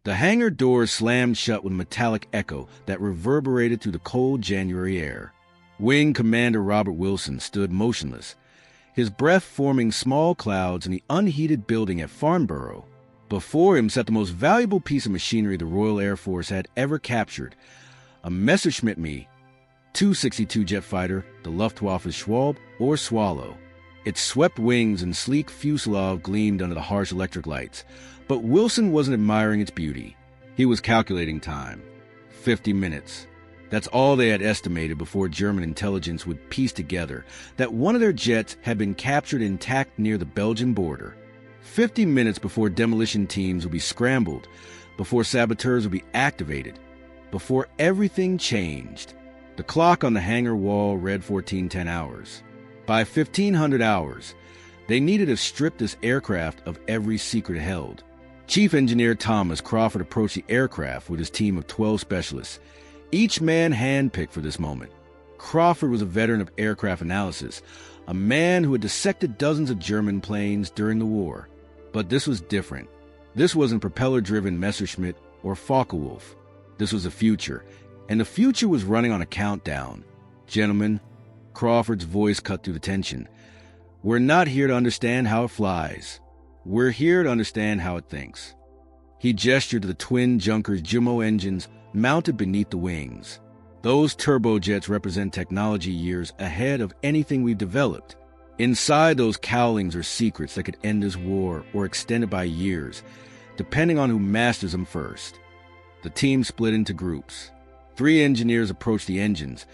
The hangar doors slammed shut with a metallic echo that reverberated through the cold January air. Wing Commander Robert Wilson stood motionless, his breath forming small clouds in the unheated building at Farnborough. Before him sat the most valuable piece of machinery the Royal Air Force had ever captured, a Messerschmitt Me-262 jet fighter, the Luftwaffe's Schwalbe or Swallow. Its swept wings and sleek fuselage gleamed under the harsh electric lights, but Wilson wasn't admiring its beauty. He was calculating time. 50 minutes. That's all they had estimated before German intelligence would piece together that one of their jets had been captured intact near the Belgian border. 50 minutes before demolition teams would be scrambled, before saboteurs would be activated, before everything changed. The clock on the hangar wall read 1410 hours. By 1500 hours, they needed to strip this aircraft of every secret held. Chief Engineer Thomas Crawford approached the aircraft with his team of 12 specialists, each man handpicked for this moment. Crawford was a veteran of aircraft analysis, a man who had dissected dozens of German planes during the war. But this was different. This wasn't propeller-driven Messerschmitt or Focke-Wulf. This was the future, and the future was running on a countdown. Gentlemen, Crawford's voice cut through the tension. We're not here to understand how it flies. We're here to understand how it thinks. He gestured to the twin Junkers Jumo engines mounted beneath the wings. Those turbojets represent technology years ahead of anything we've developed. Inside those cowlings are secrets that could end this war or extend it by years, depending on who masters them first. The team split into groups. 3 engineers approached the engines,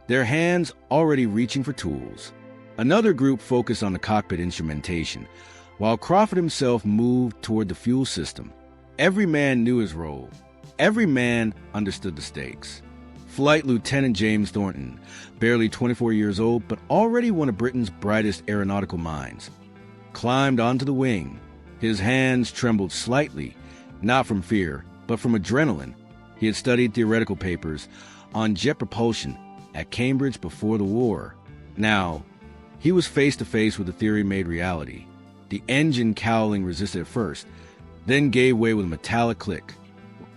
their hands already reaching for tools. Another group focused on the cockpit instrumentation, while Crawford himself moved toward the fuel system. Every man knew his role. Every man understood the stakes. Flight Lieutenant James Thornton, barely 24 years old but already one of Britain's brightest aeronautical minds, climbed onto the wing. His hands trembled slightly, not from fear, but from adrenaline. He had studied theoretical papers on jet propulsion at Cambridge before the war. Now, he was face to face with the theory made reality. The engine cowling resisted at first, then gave way with a metallic click.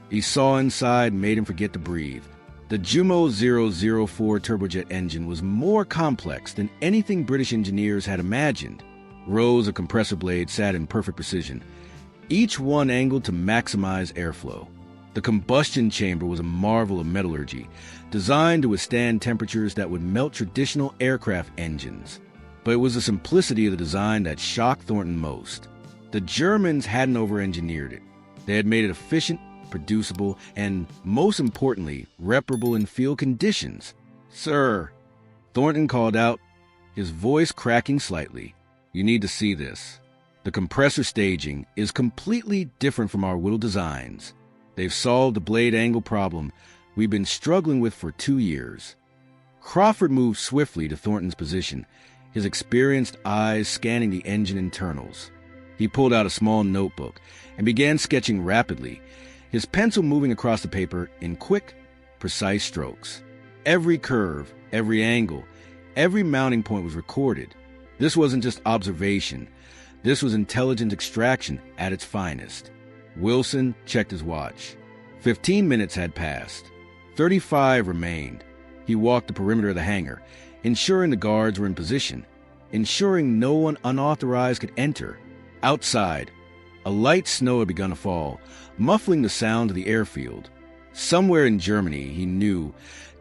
He saw inside, made him forget to breathe. The Jumo 004 turbojet engine was more complex than anything British engineers had imagined. Rows of compressor blades sat in perfect precision, each one angled to maximize airflow. The combustion chamber was a marvel of metallurgy, designed to withstand temperatures that would melt traditional aircraft engines. But it was the simplicity of the design that shocked Thornton most. The Germans hadn't over-engineered it. They had made it efficient, producible, and, most importantly, reparable in field conditions. "Sir," Thornton called out, his voice cracking slightly, "you need to see this. The compressor staging is completely different from our Whittle designs. They've solved the blade angle problem we've been struggling with for 2 years." Crawford moved swiftly to Thornton's position, his experienced eyes scanning the engine internals. He pulled out a small notebook and began sketching rapidly, his pencil moving across the paper in quick, precise strokes. Every curve, every angle, every mounting point was recorded. This wasn't just observation. This was intelligent extraction at its finest. Wilson checked his watch. 15 minutes had passed. 35 remained. He walked the perimeter of the hangar, ensuring the guards were in position, ensuring no one unauthorized could enter. Outside, a light snow had begun to fall, muffling the sound of the airfield. Somewhere in Germany, he knew,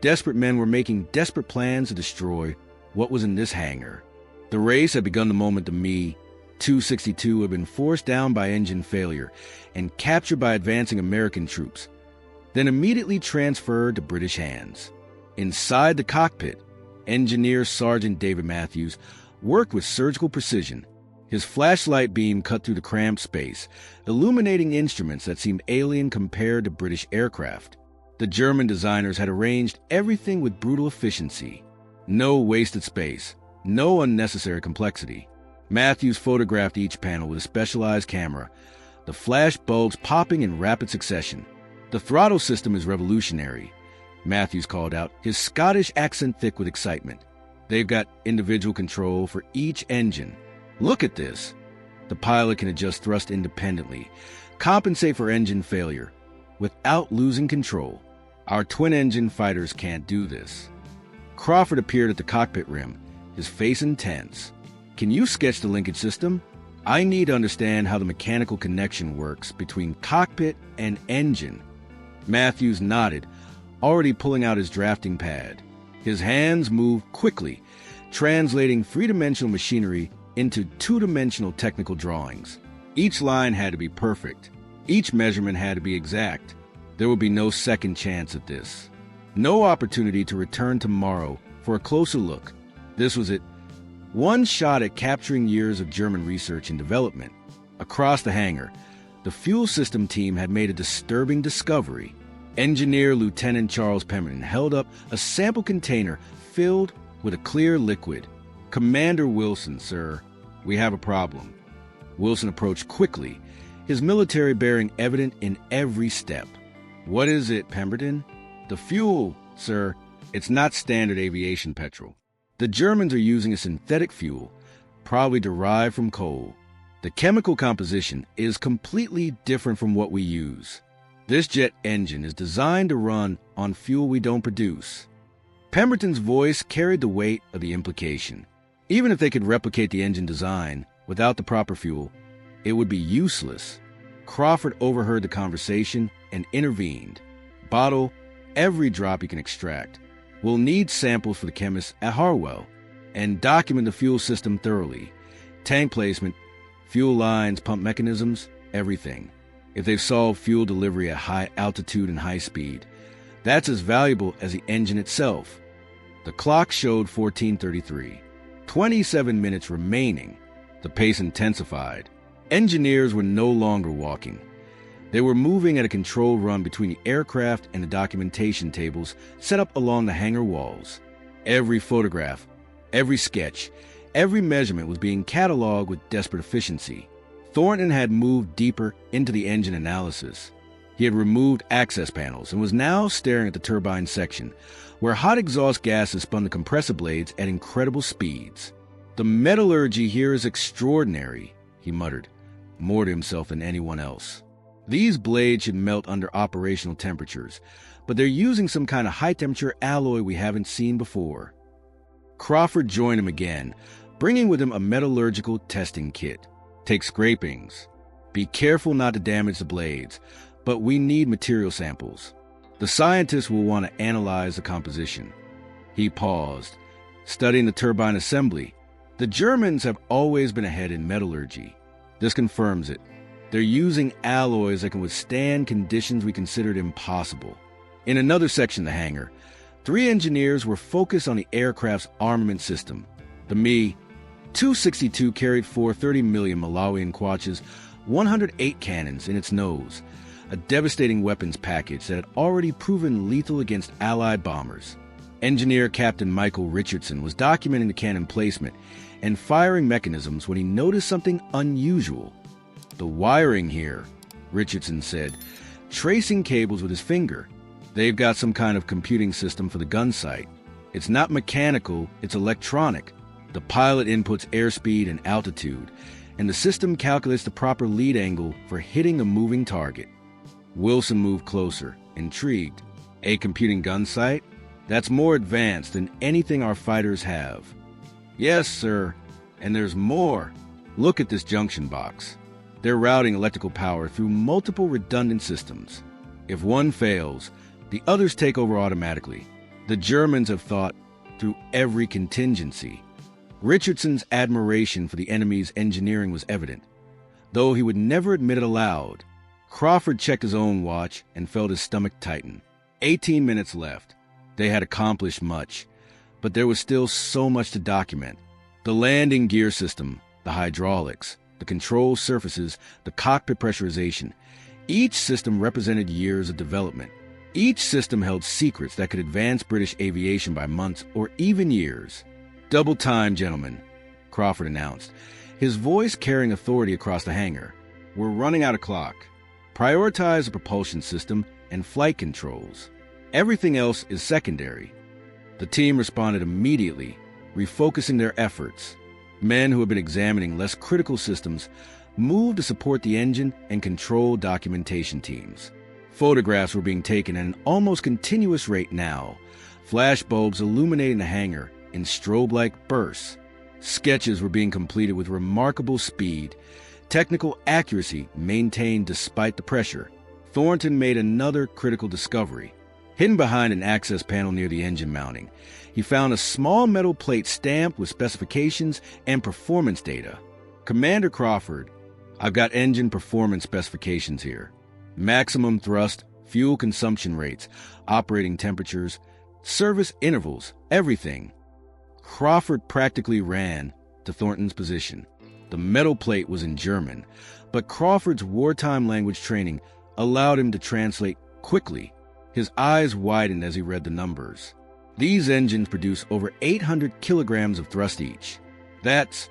desperate men were making desperate plans to destroy what was in this hangar. The race had begun the moment the Me-262 had been forced down by engine failure and captured by advancing American troops, then immediately transferred to British hands. Inside the cockpit, Engineer Sergeant David Matthews worked with surgical precision. His flashlight beam cut through the cramped space, illuminating instruments that seemed alien compared to British aircraft. The German designers had arranged everything with brutal efficiency. No wasted space, no unnecessary complexity. Matthews photographed each panel with a specialized camera, the flash bulbs popping in rapid succession. "The throttle system is revolutionary," Matthews called out, his Scottish accent thick with excitement. "They've got individual control for each engine. Look at this. The pilot can adjust thrust independently, compensate for engine failure, without losing control. Our twin-engine fighters can't do this. Crawford appeared at the cockpit rim, his face intense. Can you sketch the linkage system? I need to understand how the mechanical connection works between cockpit and engine. Matthews nodded, already pulling out his drafting pad. His hands moved quickly, translating three-dimensional machinery into two-dimensional technical drawings. Each line had to be perfect. Each measurement had to be exact. There would be no second chance at this. No opportunity to return tomorrow for a closer look. This was it. One shot at capturing years of German research and development. Across the hangar, the fuel system team had made a disturbing discovery. Engineer Lieutenant Charles Pemberton held up a sample container filled with a clear liquid. "Commander Wilson, sir, we have a problem." Wilson approached quickly, his military bearing evident in every step. "What is it, Pemberton?" "The fuel, sir. It's not standard aviation petrol. The Germans are using a synthetic fuel, probably derived from coal. The chemical composition is completely different from what we use. This jet engine is designed to run on fuel we don't produce." Pemberton's voice carried the weight of the implication. Even if they could replicate the engine design without the proper fuel, it would be useless. Crawford overheard the conversation and intervened. "Bottle every drop you can extract. We'll need samples for the chemists at Harwell, and document the fuel system thoroughly. Tank placement, fuel lines, pump mechanisms, everything. If they've solved fuel delivery at high altitude and high speed, that's as valuable as the engine itself." The clock showed 14:33. 27 minutes remaining. The pace intensified. Engineers were no longer walking. They were moving at a controlled run between the aircraft and the documentation tables set up along the hangar walls. Every photograph, every sketch, every measurement was being cataloged with desperate efficiency. Thornton had moved deeper into the engine analysis. He had removed access panels and was now staring at the turbine section, where hot exhaust gases spun the compressor blades at incredible speeds. "The metallurgy here is extraordinary," he muttered, more to himself than anyone else. "These blades should melt under operational temperatures, but they're using some kind of high-temperature alloy we haven't seen before." Crawford joined him again, bringing with him a metallurgical testing kit. "Take scrapings. Be careful not to damage the blades, but we need material samples. The scientists will want to analyze the composition." He paused, studying the turbine assembly. The Germans have always been ahead in metallurgy. This confirms it. They're using alloys that can withstand conditions we considered impossible. In another section of the hangar, 3 engineers were focused on the aircraft's armament system. The Me-262 carried 430 million Malawian kwaches, 108 cannons in its nose, a devastating weapons package that had already proven lethal against Allied bombers. Engineer Captain Michael Richardson was documenting the cannon placement and firing mechanisms when he noticed something unusual. "The wiring here," Richardson said, tracing cables with his finger. "They've got some kind of computing system for the gun sight. It's not mechanical, it's electronic. The pilot inputs airspeed and altitude, and the system calculates the proper lead angle for hitting a moving target." Wilson moved closer, intrigued. "A computing gun sight? That's more advanced than anything our fighters have." "Yes, sir, and there's more. Look at this junction box. They're routing electrical power through multiple redundant systems. If one fails, the others take over automatically. The Germans have thought through every contingency." Richardson's admiration for the enemy's engineering was evident, though he would never admit it aloud. Crawford checked his own watch and felt his stomach tighten. 18 minutes left. They had accomplished much, but there was still so much to document. The landing gear system, the hydraulics, the control surfaces, the cockpit pressurization. Each system represented years of development. Each system held secrets that could advance British aviation by months or even years. "Double time, gentlemen," Crawford announced, his voice carrying authority across the hangar. "We're running out of clock. Prioritize the propulsion system and flight controls. Everything else is secondary." The team responded immediately, refocusing their efforts. Men who had been examining less critical systems moved to support the engine and control documentation teams. Photographs were being taken at an almost continuous rate now, flash bulbs illuminating the hangar in strobe-like bursts. Sketches were being completed with remarkable speed, technical accuracy maintained despite the pressure. Thornton made another critical discovery. Hidden behind an access panel near the engine mounting, he found a small metal plate stamped with specifications and performance data. "Commander Crawford, I've got engine performance specifications here. Maximum thrust, fuel consumption rates, operating temperatures, service intervals, everything." Crawford practically ran to Thornton's position. The metal plate was in German, but Crawford's wartime language training allowed him to translate quickly. His eyes widened as he read the numbers. These engines produce over 800 kilograms of thrust each. That's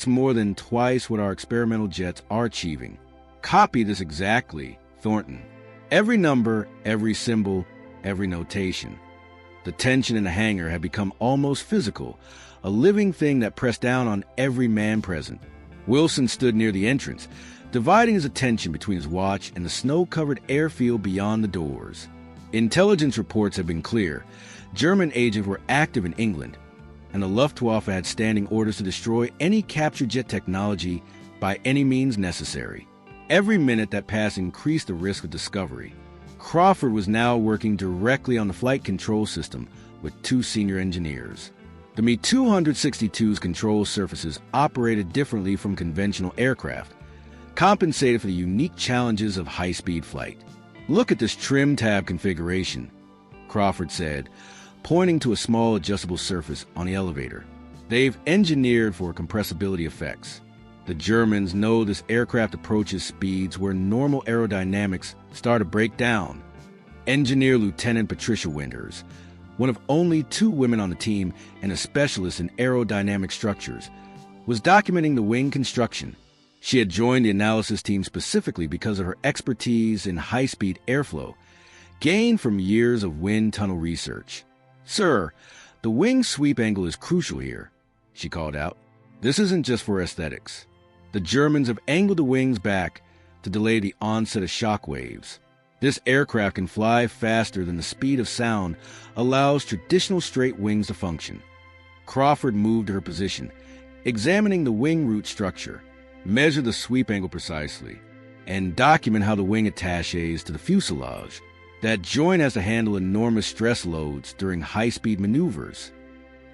more than twice what our experimental jets are achieving. Copy this exactly, Thornton. Every number, every symbol, every notation. The tension in the hangar had become almost physical, a living thing that pressed down on every man present. Wilson stood near the entrance, dividing his attention between his watch and the snow-covered airfield beyond the doors. Intelligence reports had been clear. German agents were active in England, and the Luftwaffe had standing orders to destroy any captured jet technology by any means necessary. Every minute that passed increased the risk of discovery. Crawford was now working directly on the flight control system with two senior engineers. The Me-262's control surfaces operated differently from conventional aircraft, compensated for the unique challenges of high-speed flight. "Look at this trim tab configuration," Crawford said, pointing to a small adjustable surface on the elevator. "They've engineered for compressibility effects. The Germans know this aircraft approaches speeds where normal aerodynamics start to break down." Engineer Lieutenant Patricia Winters, one of only 2 women on the team and a specialist in aerodynamic structures, was documenting the wing construction. She had joined the analysis team specifically because of her expertise in high-speed airflow, gained from years of wind tunnel research. "Sir, the wing sweep angle is crucial here," she called out. "This isn't just for aesthetics. The Germans have angled the wings back to delay the onset of shock waves. This aircraft can fly faster than the speed of sound allows traditional straight wings to function." Crawford moved to her position, examining the wing root structure, measure the sweep angle precisely, and document how the wing attaches to the fuselage. That joint has to handle enormous stress loads during high-speed maneuvers.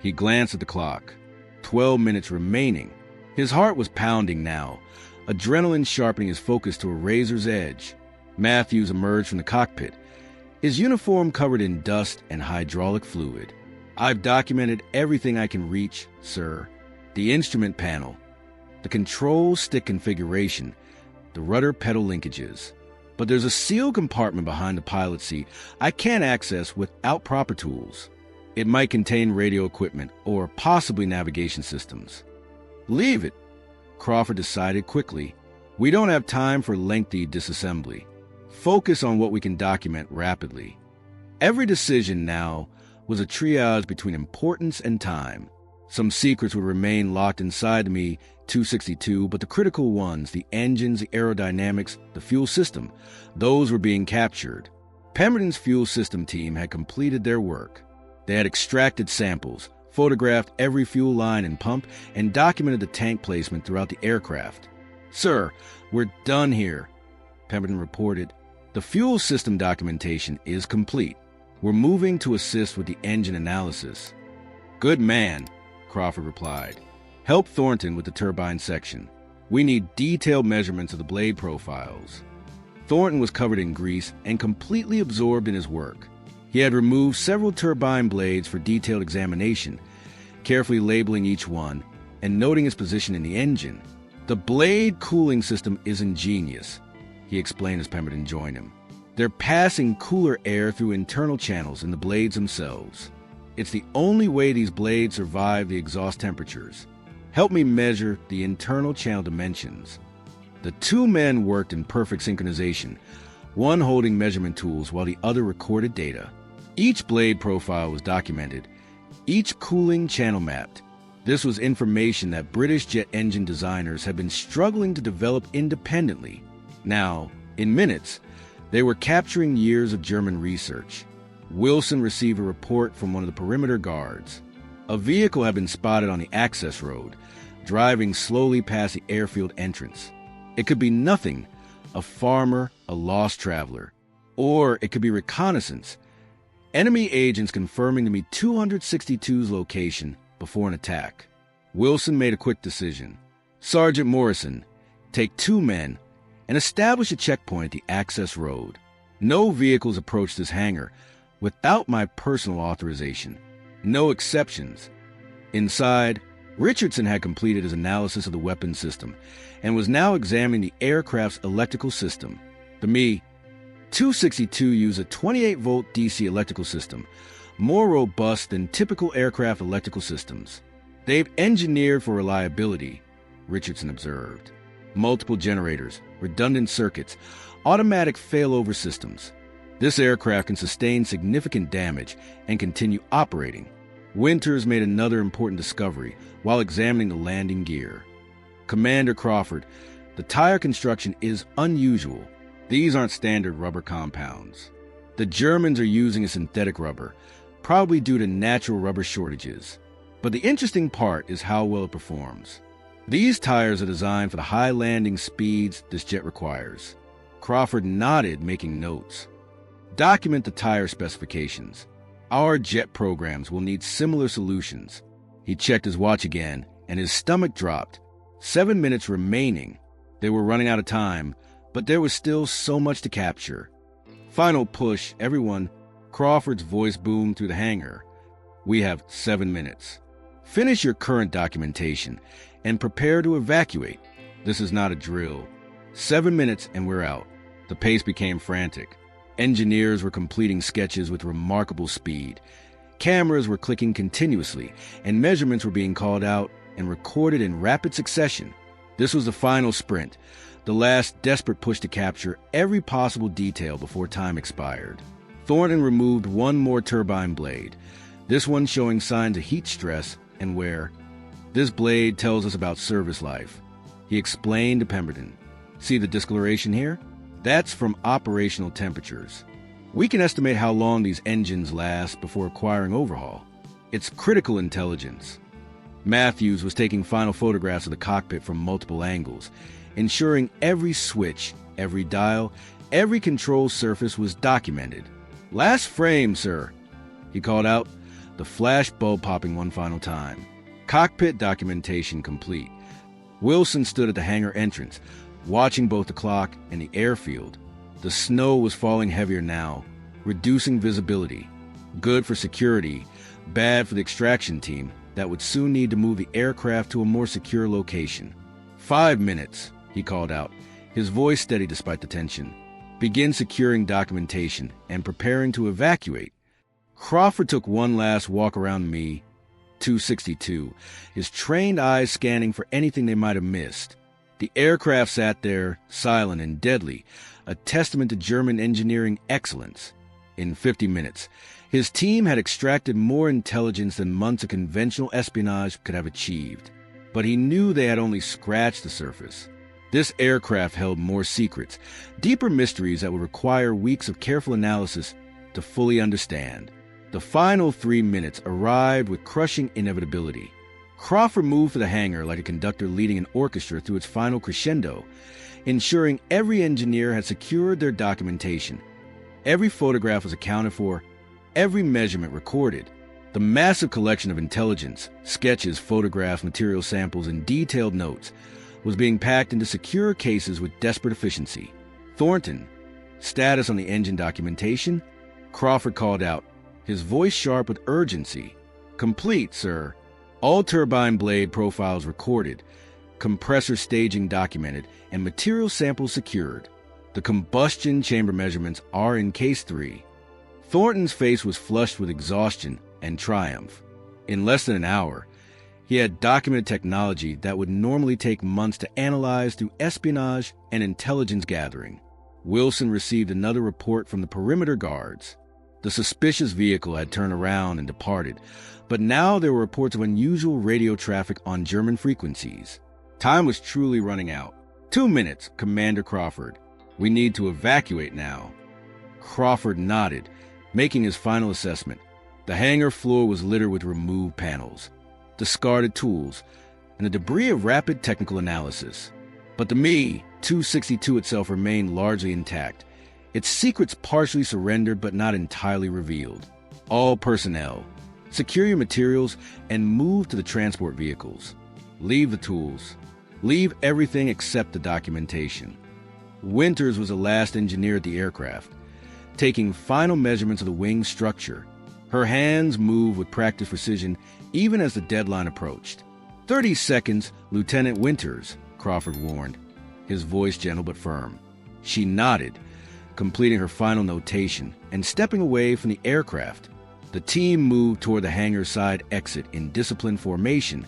He glanced at the clock. 12 minutes remaining. His heart was pounding now, adrenaline sharpening his focus to a razor's edge. Matthews emerged from the cockpit, his uniform covered in dust and hydraulic fluid. "I've documented everything I can reach, sir. The instrument panel, the control stick configuration, the rudder pedal linkages. But there's a sealed compartment behind the pilot seat I can't access without proper tools. It might contain radio equipment or possibly navigation systems." "Leave it," Crawford decided quickly. "We don't have time for lengthy disassembly. Focus on what we can document rapidly." Every decision now was a triage between importance and time. Some secrets would remain locked inside the Me-262, but the critical ones, the engines, the aerodynamics, the fuel system, those were being captured. Pemberton's fuel system team had completed their work. They had extracted samples, photographed every fuel line and pump, and documented the tank placement throughout the aircraft. "Sir, we're done here," Pemberton reported. "The fuel system documentation is complete. We're moving to assist with the engine analysis." "Good man," Crawford replied. "Help Thornton with the turbine section. We need detailed measurements of the blade profiles." Thornton was covered in grease and completely absorbed in his work. He had removed several turbine blades for detailed examination, carefully labeling each one and noting its position in the engine. "The blade cooling system is ingenious," he explained as Pemberton joined him. "They're passing cooler air through internal channels in the blades themselves. It's the only way these blades survive the exhaust temperatures. Help me measure the internal channel dimensions." The 2 men worked in perfect synchronization, one holding measurement tools while the other recorded data. Each blade profile was documented, each cooling channel mapped. This was information that British jet engine designers had been struggling to develop independently. Now, in minutes, They were capturing years of German research. Wilson received a report from one of the perimeter guards. A vehicle had been spotted on the access road, driving slowly past the airfield entrance. It could be nothing, a farmer, a lost traveler. Or it could be reconnaissance. Enemy agents confirming the Me-262's location before an attack. Wilson made a quick decision. Sergeant Morrison, take 2 men and establish a checkpoint at the access road. No vehicles approach this hangar without my personal authorization. No exceptions. Inside, Richardson had completed his analysis of the weapons system and was now examining the aircraft's electrical system. The Me-262 used a 28-volt DC electrical system, more robust than typical aircraft electrical systems. They've engineered for reliability, Richardson observed. Multiple generators, redundant circuits, automatic failover systems. This aircraft can sustain significant damage and continue operating. Winters made another important discovery while examining the landing gear. Commander Crawford, the tire construction is unusual. These aren't standard rubber compounds. The Germans are using a synthetic rubber, probably due to natural rubber shortages. But the interesting part is how well it performs. These tires are designed for the high landing speeds this jet requires. Crawford nodded, making notes. Document the tire specifications. Our jet programs will need similar solutions. He checked his watch again, and his stomach dropped. 7 minutes remaining. They were running out of time, but there was still so much to capture. Final push, everyone. Crawford's voice boomed through the hangar. We have 7 minutes. Finish your current documentation and prepare to evacuate. This is not a drill. 7 minutes and we're out. The pace became frantic. Engineers were completing sketches with remarkable speed. Cameras were clicking continuously, and measurements were being called out and recorded in rapid succession. This was the final sprint, the last desperate push to capture every possible detail before time expired. Thornton removed one more turbine blade, this one showing signs of heat stress and wear. This blade tells us about service life. He explained to Pemberton. See the discoloration here? That's from operational temperatures. We can estimate how long these engines last before requiring overhaul. It's critical intelligence. Matthews was taking final photographs of the cockpit from multiple angles, ensuring every switch, every dial, every control surface was documented. Last frame, sir, he called out, the flash bulb popping one final time. Cockpit documentation complete. Wilson stood at the hangar entrance, watching both the clock and the airfield. The snow was falling heavier now, reducing visibility. Good for security, bad for the extraction team that would soon need to move the aircraft to a more secure location. 5 minutes, he called out, his voice steady despite the tension. Begin securing documentation and preparing to evacuate. Crawford took one last walk around Me-262, his trained eyes scanning for anything they might have missed. The aircraft sat there, silent and deadly, a testament to German engineering excellence. In 50 minutes, his team had extracted more intelligence than months of conventional espionage could have achieved. But he knew they had only scratched the surface. This aircraft held more secrets, deeper mysteries that would require weeks of careful analysis to fully understand. The final 3 minutes arrived with crushing inevitability. Crawford moved for the hangar like a conductor leading an orchestra through its final crescendo, ensuring every engineer had secured their documentation. Every photograph was accounted for, every measurement recorded. The massive collection of intelligence, sketches, photographs, material samples, and detailed notes was being packed into secure cases with desperate efficiency. Thornton, status on the engine documentation? Crawford called out, his voice sharp with urgency. Complete, sir. All turbine blade profiles recorded, compressor staging documented, and material samples secured. The combustion chamber measurements are in Case 3. Thornton's face was flushed with exhaustion and triumph. In less than an hour, he had documented technology that would normally take months to analyze through espionage and intelligence gathering. Wilson received another report from the perimeter guards. The suspicious vehicle had turned around and departed, but now there were reports of unusual radio traffic on German frequencies. Time was truly running out. 2 minutes, Commander Crawford. We need to evacuate now. Crawford nodded, making his final assessment. The hangar floor was littered with removed panels, discarded tools, and the debris of rapid technical analysis. But the Me-262 itself remained largely intact, its secrets partially surrendered but not entirely revealed. All personnel, secure your materials, and move to the transport vehicles. Leave the tools. Leave everything except the documentation. Winters was the last engineer at the aircraft, taking final measurements of the wing structure. Her hands moved with practiced precision even as the deadline approached. 30 seconds, Lieutenant Winters, Crawford warned, his voice gentle but firm. She nodded, completing her final notation and stepping away from the aircraft. The team moved toward the hangar side exit in disciplined formation,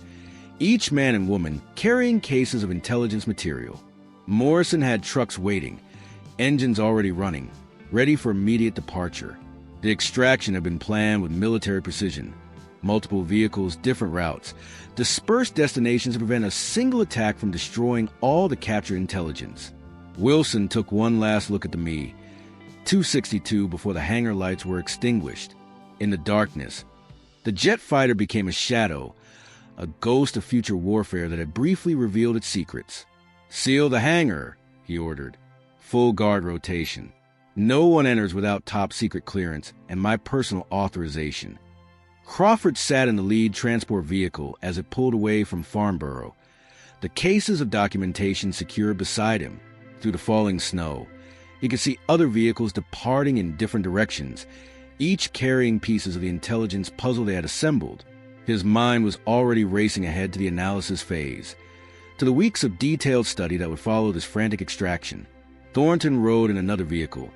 each man and woman carrying cases of intelligence material. Morrison had trucks waiting, engines already running, ready for immediate departure. The extraction had been planned with military precision. Multiple vehicles, different routes, dispersed destinations to prevent a single attack from destroying all the captured intelligence. Wilson took one last look at the Me-262 before the hangar lights were extinguished. In the darkness, the jet fighter became a shadow, a ghost of future warfare that had briefly revealed its secrets. "Seal the hangar," he ordered. "Full guard rotation. No one enters without top-secret clearance and my personal authorization." Crawford sat in the lead transport vehicle as it pulled away from Farnborough, the cases of documentation secured beside him. Through the falling snow, he could see other vehicles departing in different directions, each carrying pieces of the intelligence puzzle they had assembled. His mind was already racing ahead to the analysis phase, to the weeks of detailed study that would follow this frantic extraction. Thornton rode in another vehicle,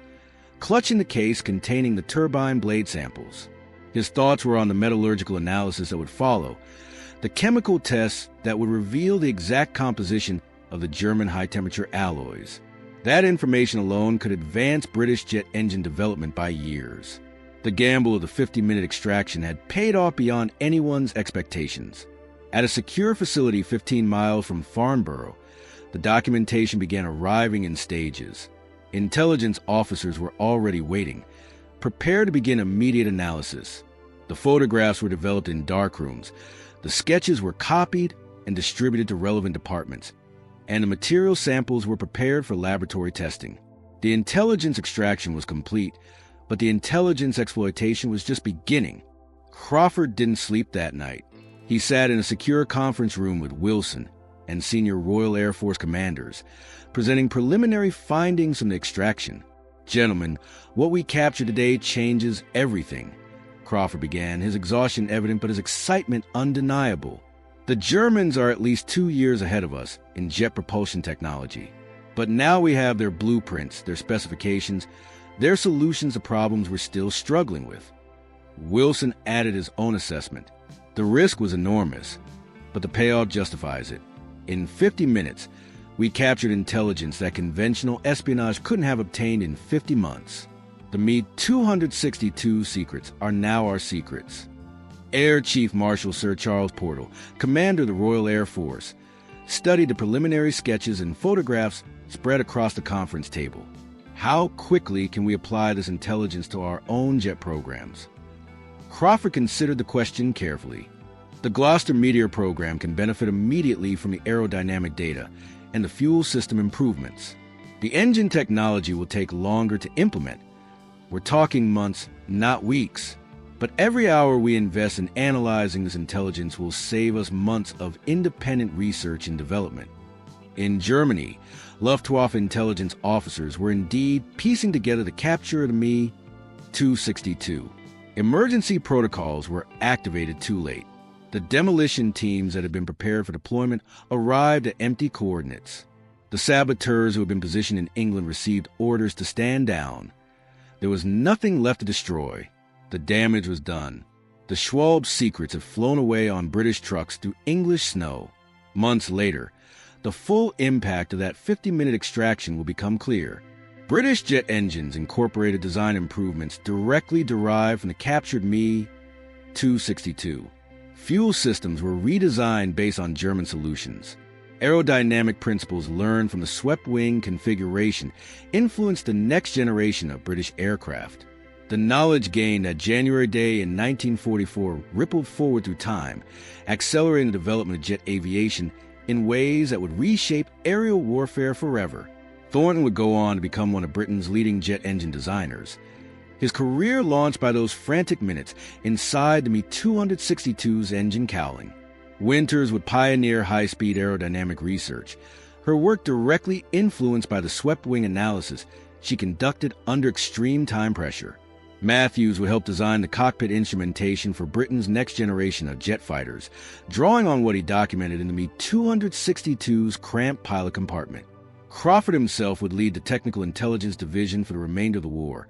clutching the case containing the turbine blade samples. His thoughts were on the metallurgical analysis that would follow, the chemical tests that would reveal the exact composition of the German high-temperature alloys. That information alone could advance British jet engine development by years. The gamble of the 50-minute extraction had paid off beyond anyone's expectations. At a secure facility 15 miles from Farnborough, the documentation began arriving in stages. Intelligence officers were already waiting, prepared to begin immediate analysis. The photographs were developed in darkrooms, the sketches were copied and distributed to relevant departments, and the material samples were prepared for laboratory testing. The intelligence extraction was complete, but the intelligence exploitation was just beginning. Crawford didn't sleep that night. He sat in a secure conference room with Wilson and senior Royal Air Force commanders, presenting preliminary findings from the extraction. "Gentlemen, what we captured today changes everything," Crawford began, his exhaustion evident but his excitement undeniable. "The Germans are at least 2 years ahead of us in jet propulsion technology. But now we have their blueprints, their specifications, their solutions to problems we're still struggling with." Wilson added his own assessment. "The risk was enormous, but the payoff justifies it. In 50 minutes, we captured intelligence that conventional espionage couldn't have obtained in 50 months. The Me-262 secrets are now our secrets." Air Chief Marshal Sir Charles Portal, commander of the Royal Air Force, studied the preliminary sketches and photographs spread across the conference table. "How quickly can we apply this intelligence to our own jet programs?" Crawford considered the question carefully. The Gloucester Meteor program can benefit immediately from the aerodynamic data and the fuel system improvements. The engine technology will take longer to implement. We're talking months, not weeks. But every hour we invest in analyzing this intelligence will save us months of independent research and development. In Germany, Luftwaffe intelligence officers were indeed piecing together the capture of the Me-262. Emergency protocols were activated too late. The demolition teams that had been prepared for deployment arrived at empty coordinates. The saboteurs who had been positioned in England received orders to stand down. There was nothing left to destroy. The damage was done. The Schwalbe secrets had flown away on British trucks through English snow. Months later, the full impact of that 50-minute extraction will become clear. British jet engines incorporated design improvements directly derived from the captured Me-262. Fuel systems were redesigned based on German solutions. Aerodynamic principles learned from the swept wing configuration influenced the next generation of British aircraft. The knowledge gained that January Day in 1944 rippled forward through time, accelerating the development of jet aviation in ways that would reshape aerial warfare forever. Thornton would go on to become one of Britain's leading jet engine designers. His career launched by those frantic minutes inside the Me-262's engine cowling. Winters would pioneer high-speed aerodynamic research, her work directly influenced by the swept wing analysis she conducted under extreme time pressure. Matthews would help design the cockpit instrumentation for Britain's next generation of jet fighters, drawing on what he documented in the Me-262's cramped pilot compartment. Crawford himself would lead the Technical Intelligence Division for the remainder of the war,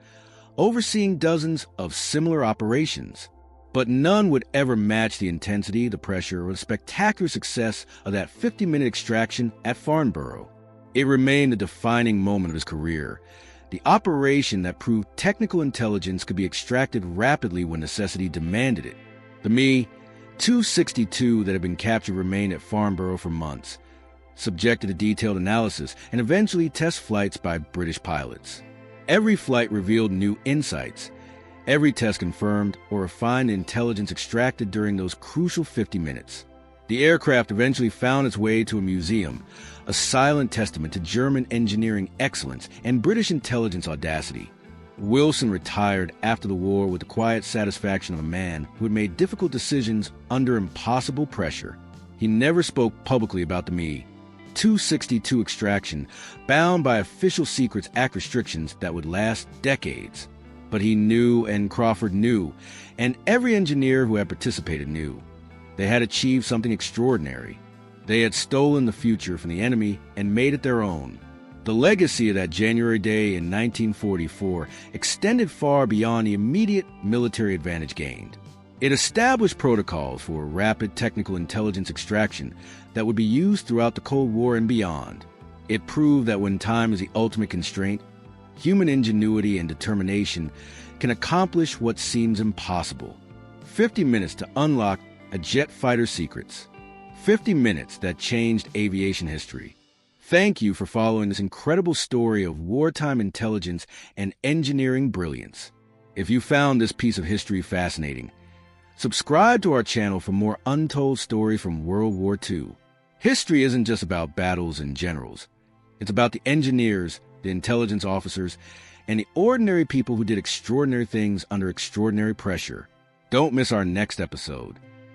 overseeing dozens of similar operations. But none would ever match the intensity, the pressure, or the spectacular success of that 50-minute extraction at Farnborough. It remained a defining moment of his career, the operation that proved technical intelligence could be extracted rapidly when necessity demanded it. The Me-262 that had been captured remained at Farnborough for months, subjected to detailed analysis and eventually test flights by British pilots. Every flight revealed new insights. Every test confirmed or refined the intelligence extracted during those crucial 50 minutes. The aircraft eventually found its way to a museum, a silent testament to German engineering excellence and British intelligence audacity. Wilson retired after the war with the quiet satisfaction of a man who had made difficult decisions under impossible pressure. He never spoke publicly about the Me-262 extraction, bound by official secrets act restrictions that would last decades. But he knew, and Crawford knew, and every engineer who had participated knew. They had achieved something extraordinary. They had stolen the future from the enemy and made it their own. The legacy of that January day in 1944 extended far beyond the immediate military advantage gained. It established protocols for rapid technical intelligence extraction that would be used throughout the Cold War and beyond. It proved that when time is the ultimate constraint, human ingenuity and determination can accomplish what seems impossible. 50 minutes to unlock a jet fighter's secrets. 50 minutes that changed aviation history. Thank you for following this incredible story of wartime intelligence and engineering brilliance. If you found this piece of history fascinating, subscribe to our channel for more untold stories from World War II. History isn't just about battles and generals. It's about the engineers, the intelligence officers, and the ordinary people who did extraordinary things under extraordinary pressure. Don't miss our next episode.